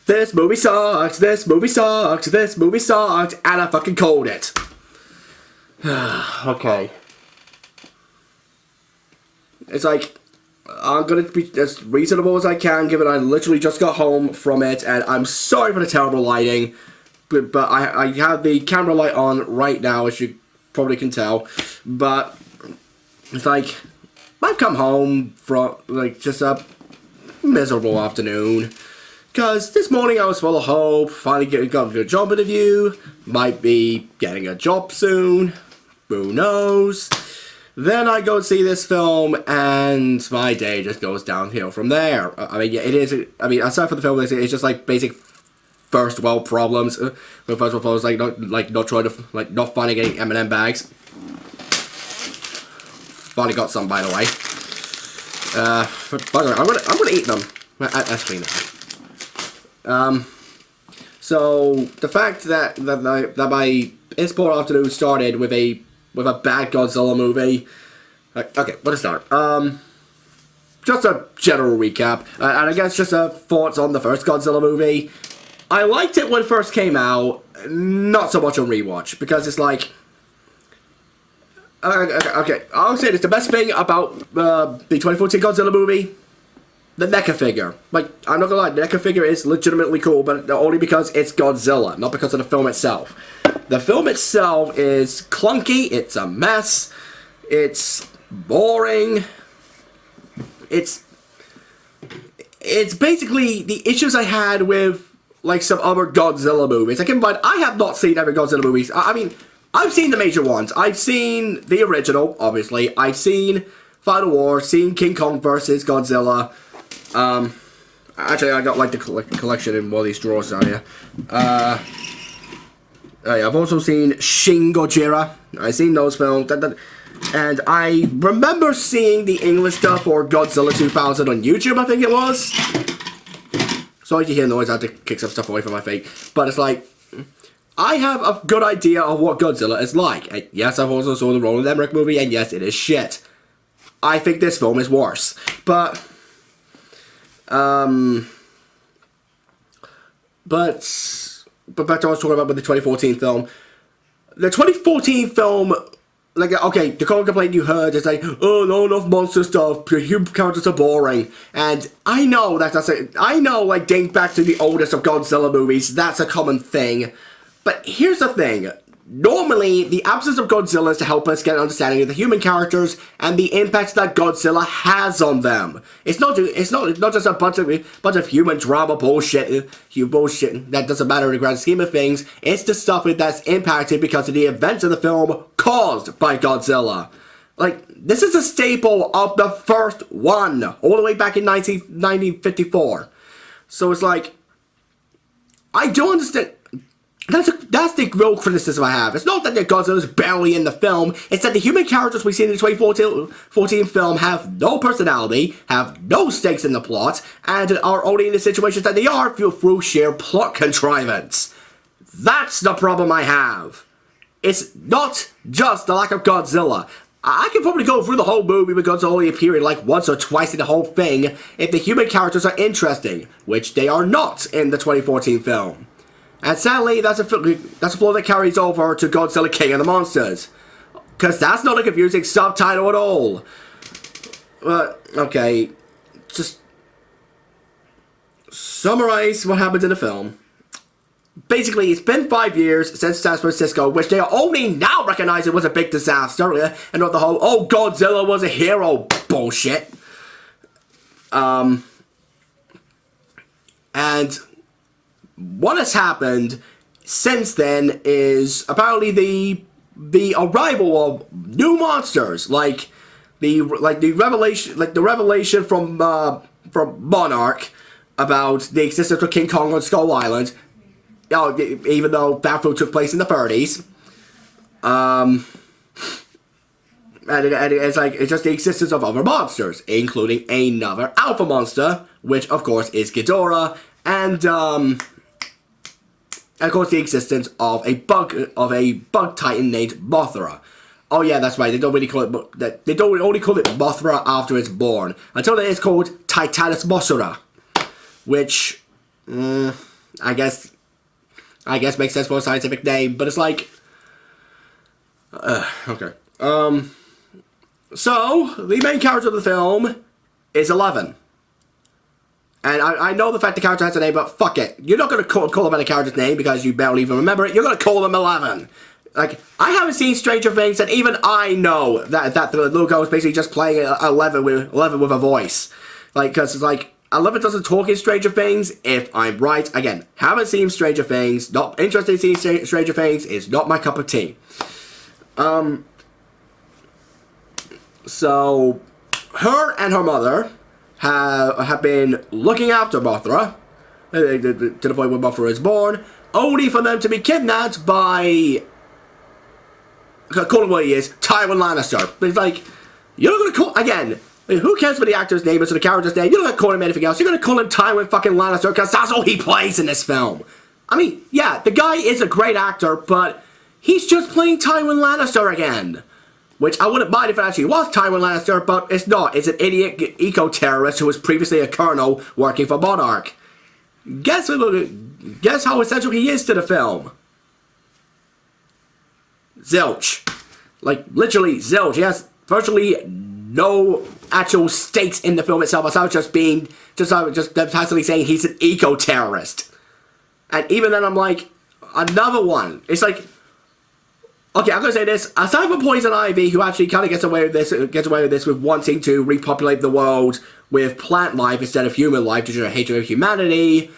This movie sucks, this movie sucks, this movie sucks, and I fucking called it. Okay. It's like, I'm gonna be as reasonable as I can, given I literally just got home from it, and I'm sorry for the terrible lighting, but I have the camera light on right now, as you probably can tell, but it's like, I've come home from, like, just a miserable afternoon, because this morning I was full of hope, finally got a good job interview, might be getting a job soon, who knows. Then I go see this film, and my day just goes downhill from there. I mean, yeah, it is. I mean, aside from the film, it's just like basic first world problems. First world problems, not trying to not finding any M&M bags. Finally got some, by the way. By the way, I'm gonna eat them. That's clean. So the fact that my sport afternoon started with a bad Godzilla movie. Okay, let's start. Just a general recap, and I guess just thoughts on the first Godzilla movie. I liked it when it first came out, not so much on rewatch, because it's like... Okay, I'll say this, the best thing about the 2014 Godzilla movie, the NECA figure. Like, I'm not gonna lie, the NECA figure is legitimately cool, but only because it's Godzilla, not because of the film itself. The film itself is clunky, it's a mess, it's boring, it's basically the issues I had with, like, some other Godzilla movies. Like, I have not seen every Godzilla movies. I mean, I've seen the major ones. I've seen the original, obviously. I've seen Final War, seen King Kong vs. Godzilla. Actually, I got, like, the collection in one of these drawers down here. I've also seen Shin Godzilla. I've seen those films. And I remember seeing the English dub for Godzilla 2000 on YouTube, I think it was. Sorry if you hear noise, I had to kick some stuff away from my face. But it's like, I have a good idea of what Godzilla is like. And yes, I've also saw the Roland Emmerich movie, and yes, it is shit. I think this film is worse. But back to what I was talking about with the 2014 film. The 2014 film, like, okay, the common complaint you heard is like, oh, not enough monster stuff, the human characters are boring. And I know I know, like, dating back to the oldest of Godzilla movies, that's a common thing. But here's the thing. Normally, the absence of Godzilla is to help us get an understanding of the human characters and the impacts that Godzilla has on them. It's not just a bunch of human drama bullshit that doesn't matter in the grand scheme of things. It's the stuff that's impacted because of the events of the film caused by Godzilla. Like, this is a staple of the first one, all the way back in 1954. So it's like, I do understand. That's the real criticism I have. It's not that the Godzilla is barely in the film, it's that the human characters we see in the 2014 film have no personality, have no stakes in the plot, and are only in the situations that they are through sheer plot contrivance. That's the problem I have. It's not just the lack of Godzilla. I could probably go through the whole movie with Godzilla only appearing like once or twice in the whole thing if the human characters are interesting, which they are not in the 2014 film. And sadly, that's a flaw that carries over to Godzilla King of the Monsters. Because that's not a confusing subtitle at all. But, okay, just summarize what happens in the film. Basically, it's been 5 years since San Francisco, which they are only now recognizing was a big disaster, and not the whole, oh, Godzilla was a hero bullshit. And what has happened since then is apparently the arrival of new monsters, like the revelation from Monarch about the existence of King Kong on Skull Island. Even though that film took place in the 30s, and it's like it's just the existence of other monsters, including another alpha monster, which of course is Ghidorah, and of course the existence of a bug titan named Mothra. Oh yeah, that's right. They don't really call it. They don't only call it Mothra after it's born. Until then, it's called Titanus Mothra, which I guess makes sense for a scientific name, but it's like, okay. So the main character of the film is 11. And I know the fact the character has a name, but fuck it. You're not going to call him by the character's name because you barely even remember it. You're going to call him 11. Like, I haven't seen Stranger Things, and even I know that the little girl is basically just playing 11 with a voice. Like, because it's like, 11 doesn't talk in Stranger Things, if I'm right. Again, haven't seen Stranger Things, not interested in seeing Stranger Things, is not my cup of tea. So, her and her mother have been looking after Mothra to the point where Mothra is born, only for them to be kidnapped by, call him what he is, Tywin Lannister. But it's like, you're not gonna call, again, who cares what the actor's name is or the character's name? You're not gonna call him anything else. You're gonna call him Tywin fucking Lannister because that's all he plays in this film. I mean, yeah, the guy is a great actor, but he's just playing Tywin Lannister again. Which I wouldn't mind if it actually was Tywin Lannister, but it's not. It's an idiot eco-terrorist who was previously a colonel working for Monarch. Guess how essential he is to the film. Zilch. Like, literally zilch. He has virtually no actual stakes in the film itself, aside just passively saying he's an eco-terrorist. And even then I'm like, another one. It's like, okay, I'm gonna say this. Aside from Poison Ivy, who actually kind of gets away with this with wanting to repopulate the world with plant life instead of human life due to their hatred of humanity,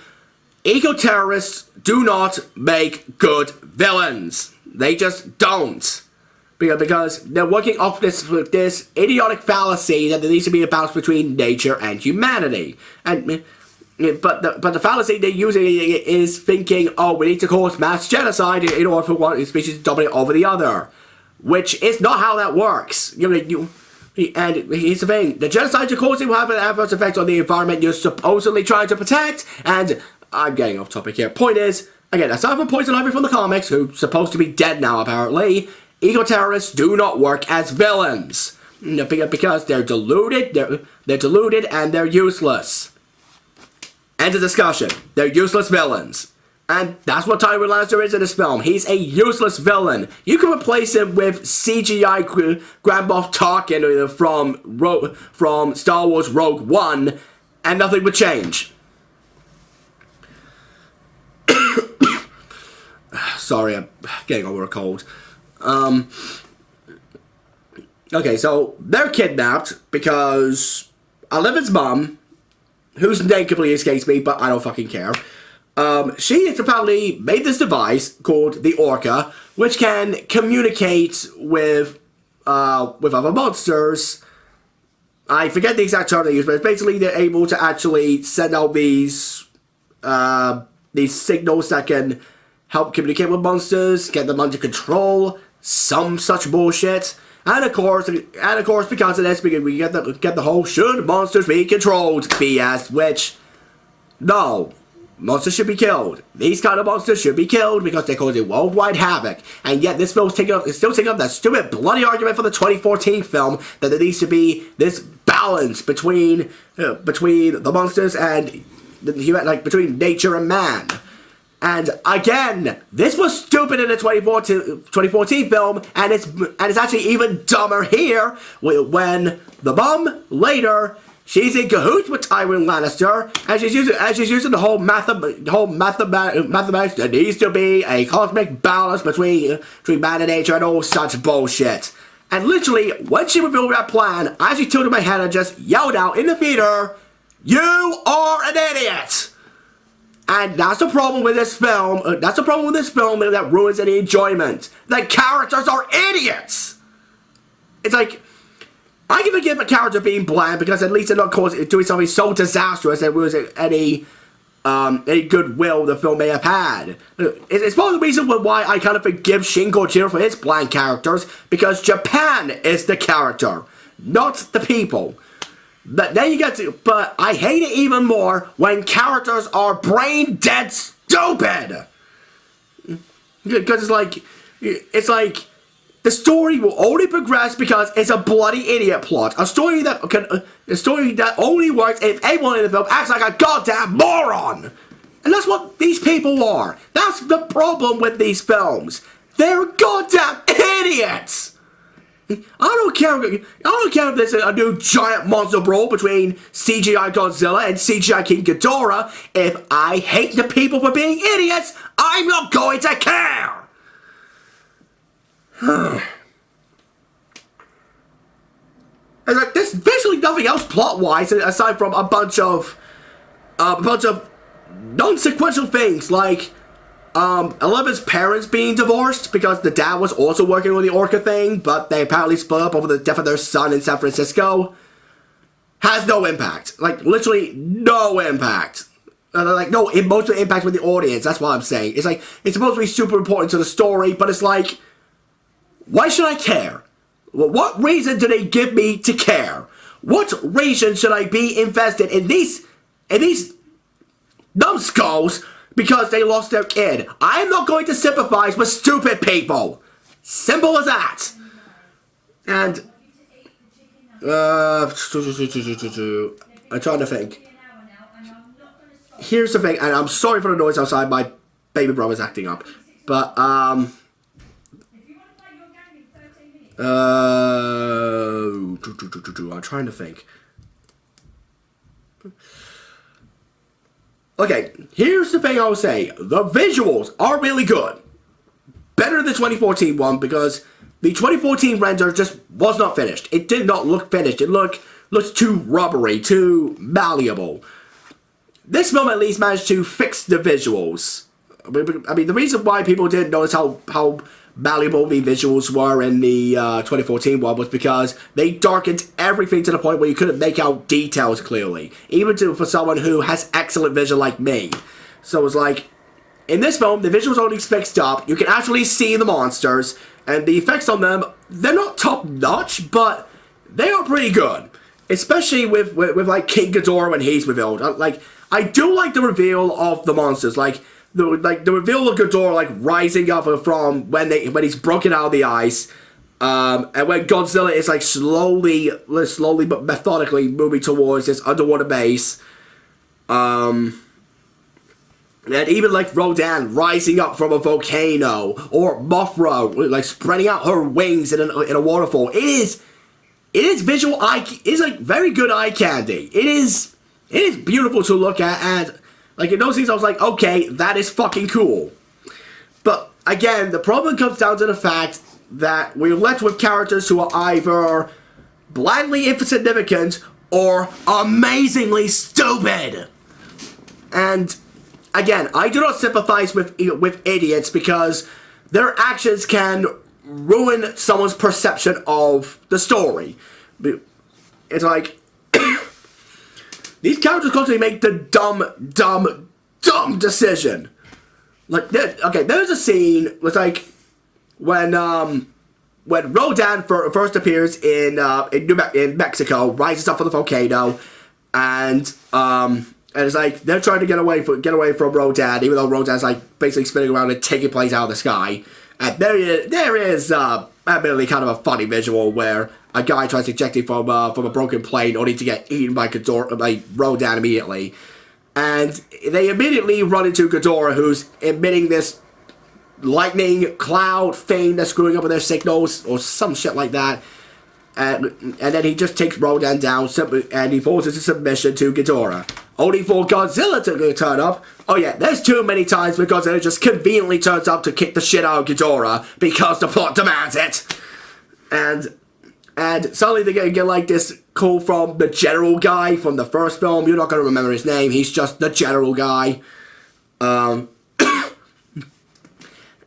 eco-terrorists do not make good villains. They just don't. Because they're working off this idiotic fallacy that there needs to be a balance between nature and humanity. But the fallacy they're using is thinking, oh, we need to cause mass genocide in order for one species to dominate over the other. Which is not how that works. And here's the thing, the genocide you're causing will have an adverse effect on the environment you're supposedly trying to protect, and I'm getting off topic here. Point is, again, aside from Poison Ivy from the comics, who's supposed to be dead now apparently, eco-terrorists do not work as villains. Because they're deluded, they're deluded and they're useless. End of discussion. They're useless villains. And that's what Tywin Lannister is in this film. He's a useless villain. You can replace him with CGI Grand Moff Tarkin from Star Wars Rogue One, and nothing would change. Sorry, I'm getting over a cold. Okay, so they're kidnapped because Eleven's mom, whose name completely escapes me, but I don't fucking care. She has apparently made this device called the Orca, which can communicate with other monsters. I forget the exact term they use, but it's basically they're able to actually send out these signals that can help communicate with monsters, get them under control, some such bullshit. And of course, because of this, we get the whole "should monsters be controlled" BS, which, no, monsters should be killed. These kind of monsters should be killed because they cause worldwide havoc. And yet this film is still taking up that stupid bloody argument for the 2014 film that there needs to be this balance between the monsters and between nature and man. And again, this was stupid in the 2014 film, and it's actually even dumber here when the mom later, she's in cahoots with Tywin Lannister, and she's using the whole mathematics. There needs to be a cosmic balance between man and nature and all such bullshit. And literally, when she revealed that plan, I actually tilted my head and just yelled out in the theater, "You are an idiot!" And that's the problem with this film. That's the problem with this film that ruins any enjoyment. The characters are idiots! It's like, I can forgive a character being bland because at least they're not doing something so disastrous that ruins any goodwill the film may have had. It's part of the reason why I kind of forgive Shin Godzilla for his bland characters, because Japan is the character, not the people. But then you get to, but I hate it even more when characters are brain dead stupid. Because it's like the story will only progress because it's a bloody idiot plot. A story that only works if everyone in the film acts like a goddamn moron. And that's what these people are. That's the problem with these films. They're goddamn idiots! I don't care if there's a new giant monster brawl between CGI Godzilla and CGI King Ghidorah. If I hate the people for being idiots, I'm not going to care! It's like, there's basically nothing else plot-wise aside from a bunch of non-sequential things like Eleven's parents being divorced because the dad was also working on the Orca thing, but they apparently split up over the death of their son in San Francisco. Has no impact. Like, literally no impact. Like, no emotional impact with the audience. That's what I'm saying. It's like, it's supposed to be super important to the story, but it's like, why should I care? What reason do they give me to care? What reason should I be invested in these numbskulls because they lost their kid? I'm not going to sympathize with stupid people. Simple as that. And I'm trying to think. Here's the thing, and I'm sorry for the noise outside. My baby brother's acting up, but I'm trying to think. Okay, here's the thing I will say. The visuals are really good. Better than the 2014 one because the 2014 render just was not finished. It did not look finished. It looked too rubbery, too malleable. This film at least managed to fix the visuals. I mean, the reason why people didn't notice how malleable the visuals were in the 2014 one was because they darkened everything to the point where you couldn't make out details clearly, even for someone who has excellent vision like me. So it's like, in this film, the visuals are only fixed up, you can actually see the monsters, and the effects on them, they're not top-notch, but they are pretty good. Especially with like King Ghidorah when he's revealed. Like, I do like the reveal of the monsters, like the reveal of Ghidorah like rising up from when he's broken out of the ice, and when Godzilla is like slowly but methodically moving towards this underwater base, and even like Rodan rising up from a volcano, or Mothra like spreading out her wings in a waterfall. It is visual eye. It is like very good eye candy. It is beautiful to look at, and like in those scenes I was like, okay, that is fucking cool. But again, the problem comes down to the fact that we're left with characters who are either blindly insignificant or amazingly stupid. And again, I do not sympathize with idiots because their actions can ruin someone's perception of the story. It's like these characters constantly make the dumb decision. Like, okay, there's a scene with like when Rodan first appears in Mexico, rises up from the volcano, and it's like they're trying to get away from Rodan, even though Rodan's like basically spinning around and taking planes out of the sky. And there is admittedly kind of a funny visual where a guy tries to eject him from a broken plane only to get eaten by Rodan immediately. And they immediately run into Ghidorah, who's emitting this lightning cloud thing that's screwing up with their signals, or some shit like that. And then he just takes Rodan down, and he falls into submission to Ghidorah. Only for Godzilla to turn up. Oh yeah, there's too many times where Godzilla just conveniently turns up to kick the shit out of Ghidorah because the plot demands it. And suddenly they get like this call from the general guy from the first film. You're not going to remember his name. He's just the general guy. And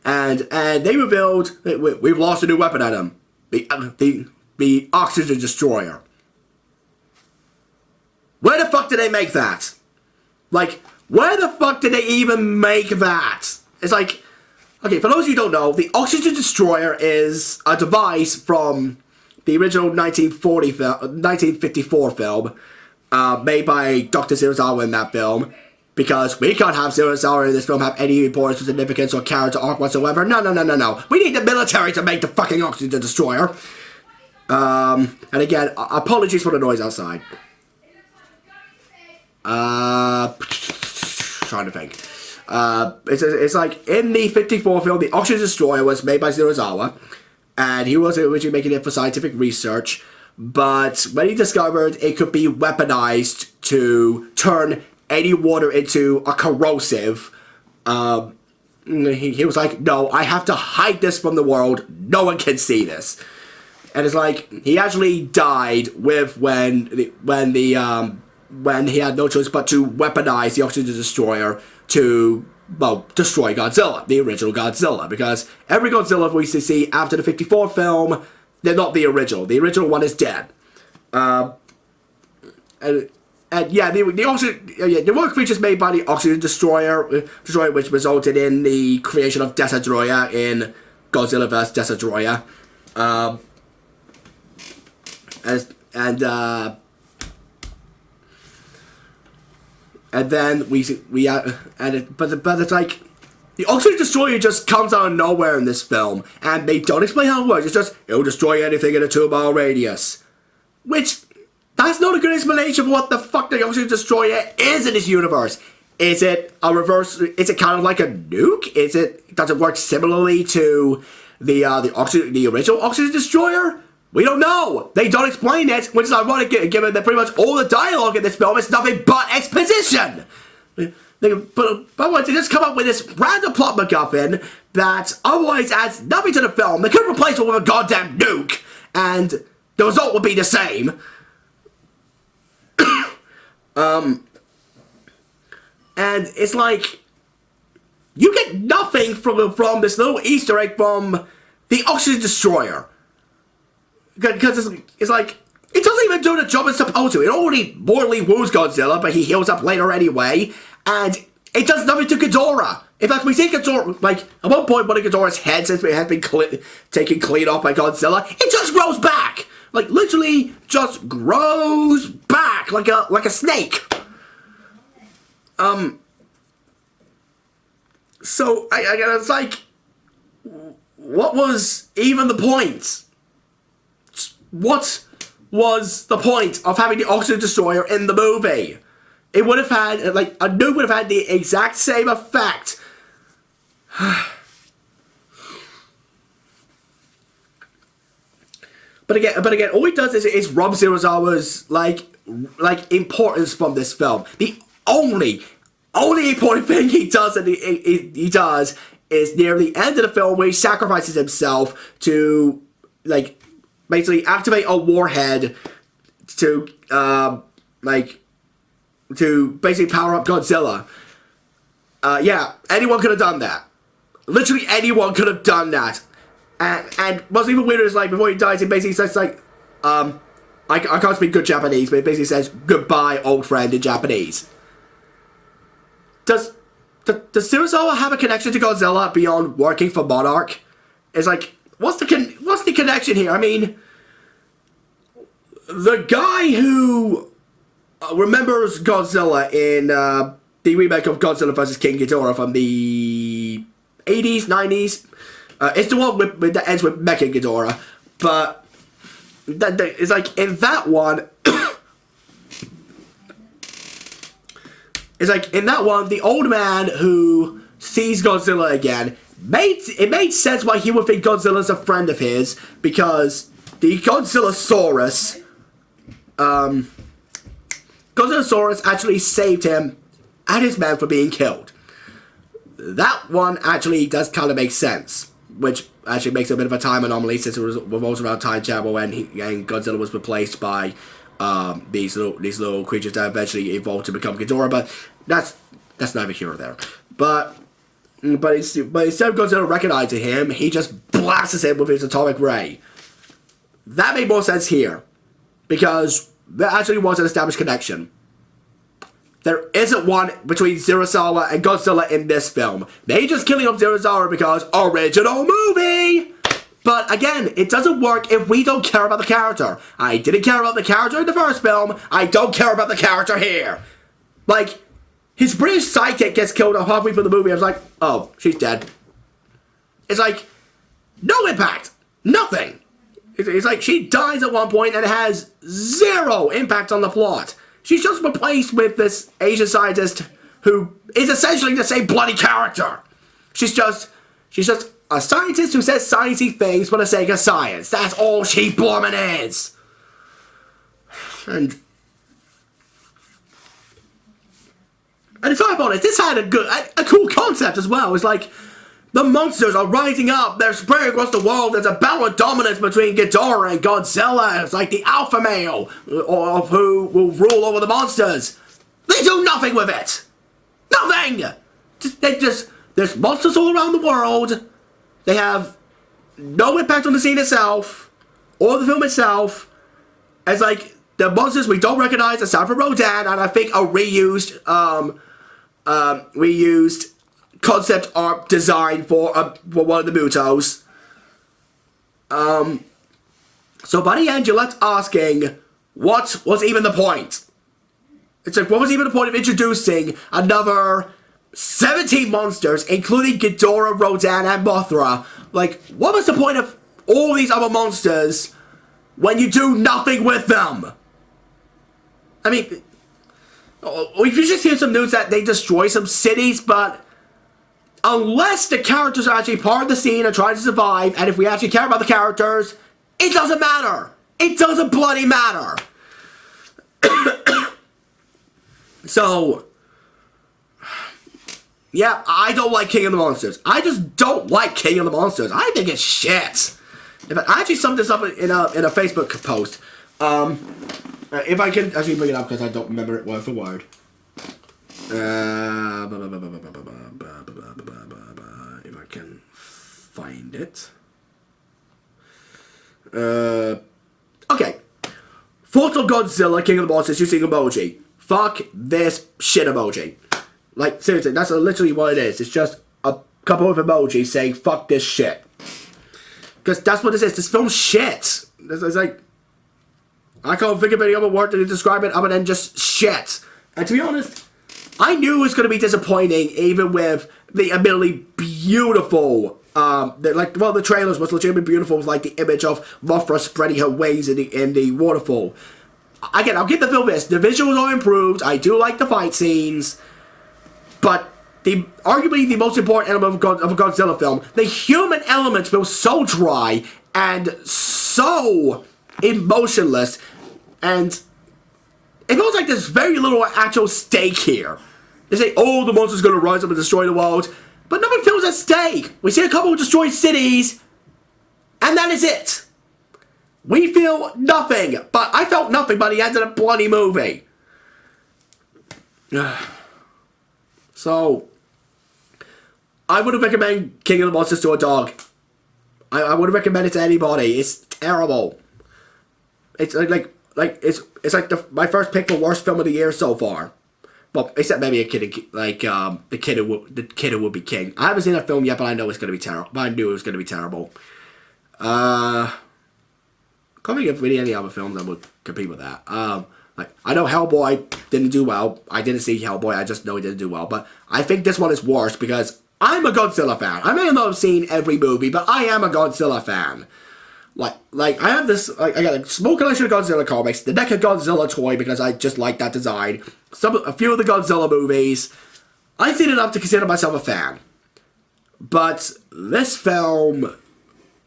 they revealed we've lost a new weapon at him. The oxygen destroyer. Where the fuck did they make that? Like, where the fuck did they even make that? It's like, okay, for those of you who don't know, the oxygen destroyer is a device from the original 1954 film, made by Dr. Serizawa in that film, because we can't have Serizawa in this film have any importance or significance or character arc whatsoever. No. We need the military to make the fucking oxygen destroyer. And again, apologies for the noise outside. trying to think. It's like in the 54 film, the Oxygen Destroyer was made by Serizawa, and he was originally making it for scientific research, but when he discovered it could be weaponized to turn any water into a corrosive, he was like, no, I have to hide this from the world. No one can see this. And it's like, he actually died when he had no choice but to weaponize the Oxygen Destroyer to, well, destroy Godzilla, the original Godzilla, because every Godzilla we see after the 54 film, they're not the original. The original one is dead. And yeah, there were creatures made by the Oxygen Destroyer, which resulted in the creation of Destroyer in Godzilla vs. Destroyer. And then but it's like the Oxygen Destroyer just comes out of nowhere in this film, and they don't explain how it works. It's just, it'll destroy anything in a 2-mile radius, which that's not a good explanation for what the fuck the Oxygen Destroyer is in this universe. Is it a reverse? Is it kind of like a nuke? Does it work similarly to the original Oxygen Destroyer? We don't know. They don't explain it, which is ironic given that pretty much all the dialogue in this film is nothing but exposition. But they just come up with this random plot MacGuffin that otherwise adds nothing to the film. They could replace it with a goddamn nuke, and the result would be the same. And it's like, you get nothing from this little Easter egg from the Oxygen Destroyer. Because it's like, it doesn't even do the job it's supposed to. It already mortally wounds Godzilla, but he heals up later anyway. And it does nothing to Ghidorah. In fact, we see Ghidorah, like, at one point, one of Ghidorah's heads has been taken clean off by Godzilla. It just grows back. Like, literally just grows back like a snake. So, it's like, what was even the point? What was the point of having the Oxygen Destroyer in the movie? It would have had, like, a nuke would have had the exact same effect. But again, all he does is rob Serizawa's like importance from this film. The only important thing he does, is near the end of the film where he sacrifices himself to, like, basically activate a warhead to basically power up Godzilla. Yeah, anyone could have done that. Literally anyone could have done that. And what's even weirder is, like, before he dies, he basically says, like, I can't speak good Japanese, but it basically says, goodbye, old friend, in Japanese. Does Serizawa have a connection to Godzilla beyond working for Monarch? It's like, what's the connection here? I mean, the guy who remembers Godzilla in the remake of Godzilla vs. King Ghidorah from the 80s, 90s, it's the one that ends with Mecha Ghidorah, but it's like, in that one, the old man who sees Godzilla again, it made sense why he would think Godzilla's a friend of his, because the Godzillasaurus actually saved him and his men from being killed. That one actually does kind of make sense, which actually makes a bit of a time anomaly since it revolves around time travel and Godzilla was replaced by these little creatures that eventually evolved to become Ghidorah, but that's neither here or there. But instead of Godzilla recognizing him, he just blasts him with his atomic ray. That made more sense here, because there actually was an established connection. There isn't one between Serizawa and Godzilla in this film. They just killing off Serizawa because original movie! But again, it doesn't work if we don't care about the character. I didn't care about the character in the first film. I don't care about the character here. Like, his British sidekick gets killed halfway through the movie. I was like, oh, she's dead. It's like, no impact. Nothing. It's like she dies at one point and it has zero impact on the plot. She's just replaced with this Asian scientist who is essentially the same bloody character. She's just a scientist who says sciencey things for the sake of science. That's all she bloomin' is. And if I about it, this had a cool concept as well. It's like, the monsters are rising up, they're spreading across the world, there's a battle of dominance between Ghidorah and Godzilla. It's like the alpha male of who will rule over the monsters. They do nothing with it! Nothing! There's monsters all around the world. They have no impact on the scene itself, or the film itself. It's like, the monsters we don't recognize aside from Rodan, and I think a reused concept art design for one of the Mutos. So by the end, you're left asking, what was even the point? It's like, what was even the point of introducing another 17 monsters, including Ghidorah, Rodan, and Mothra? Like, what was the point of all these other monsters when you do nothing with them? I mean, we've just seen some news that they destroy some cities, but unless the characters are actually part of the scene and trying to survive, and if we actually care about the characters, it doesn't matter. It doesn't bloody matter. So, yeah, I don't like King of the Monsters. I just don't like King of the Monsters. I think it's shit. I actually summed this up in a Facebook post. If I can actually bring it up, because I don't remember it word for word. If I can find it. Okay. Thoughts on Godzilla, King of the Monsters, using emoji. Fuck this shit emoji. Like, seriously, that's literally what it is. It's just a couple of emojis saying, fuck this shit. Because that's what this is. This film's shit. It's like, I can't think of any other word to describe it other than just shit. And to be honest, I knew it was going to be disappointing, even with the admittedly beautiful, the trailers was legitimately beautiful, with like the image of Mothra spreading her wings in the waterfall. Again, I'll give the film this. The visuals are improved. I do like the fight scenes. But arguably the most important element of a Godzilla film, the human elements feel so dry and so emotionless, and it feels like there's very little actual stake here. They say, oh, the monster's gonna rise up and destroy the world, but nothing feels at stake. We see a couple of destroyed cities, and that is it. We feel nothing, but I felt nothing by the end of the bloody movie. So, I wouldn't recommend King of the Monsters to a dog. I wouldn't recommend it to anybody. It's terrible. It's like my first pick for worst film of the year so far. Well, except maybe a kid like the kid who would be king. I haven't seen that film yet, but I know it's gonna be terrible. But I knew it was gonna be terrible. Can't think of really any other film that would compete with that. I know Hellboy didn't do well. I didn't see Hellboy. I just know he didn't do well. But I think this one is worse because I'm a Godzilla fan. I may not have seen every movie, but I am a Godzilla fan. Like I have this. I got a small collection of Godzilla comics, the Mecha Godzilla toy because I just like that design. A few of the Godzilla movies. I've seen enough to consider myself a fan. But this film,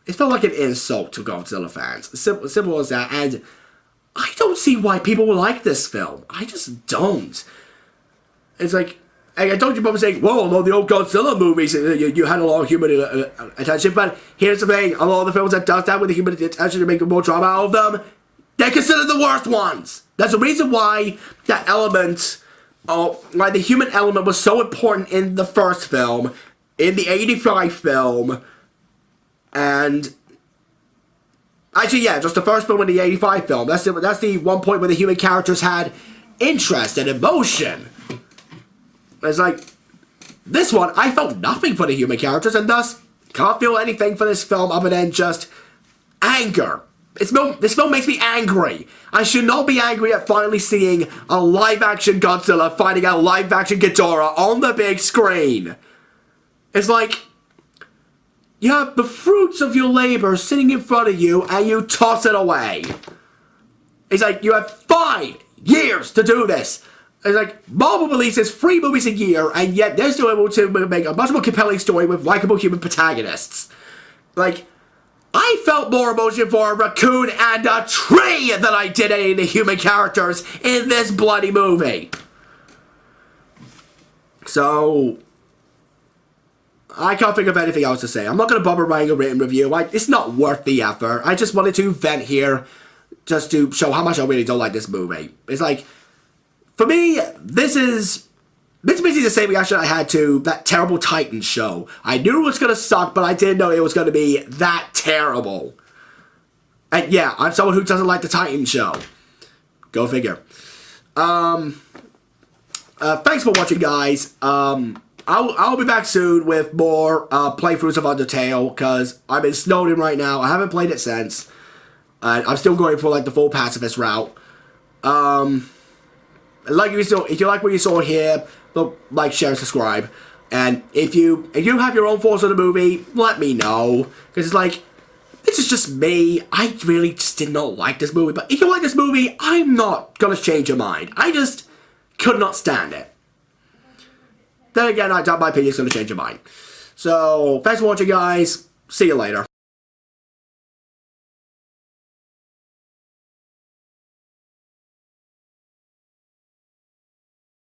it felt like an insult to Godzilla fans. Simple as that. And I don't see why people would like this film. I just don't. It's like, I told you about saying, whoa, no, the old Godzilla movies, you had a lot of human attention, but here's the thing, a lot of the films that does that with the human attention to make more drama out of them, they're considered the worst ones. That's the reason why that element, why the human element was so important in the first film, in the 85 film, and actually, yeah, just the first film in the 85 film. That's the one point where the human characters had interest and emotion. It's like, this one, I felt nothing for the human characters, and thus can't feel anything for this film other than just anger. This film makes me angry. I should not be angry at finally seeing a live-action Godzilla fighting a live-action Ghidorah on the big screen. It's like, you have the fruits of your labor sitting in front of you, and you toss it away. It's like, you have 5 years to do this. It's like, Marvel releases 3 movies a year, and yet they're still able to make a much more compelling story with likable human protagonists. Like, I felt more emotion for a raccoon and a tree than I did any of the human characters in this bloody movie. So, I can't think of anything else to say. I'm not going to bother writing a written review. It's not worth the effort. I just wanted to vent here just to show how much I really don't like this movie. It's like, for me, this is basically the same reaction I had to that terrible Titans show. I knew it was going to suck, but I didn't know it was going to be that terrible. And yeah, I'm someone who doesn't like the Titans show. Go figure. Thanks for watching, guys. I'll be back soon with more playthroughs of Undertale, because I'm in Snowden right now. I haven't played it since. And I'm still going for like the full pacifist route. If you like what you saw here, like, share, and subscribe. And if you have your own thoughts on the movie, let me know. Because it's like, this is just me. I really just did not like this movie. But if you like this movie, I'm not gonna change your mind. I just could not stand it. Then again, I doubt my opinion's gonna change your mind. So, thanks for watching, guys. See you later.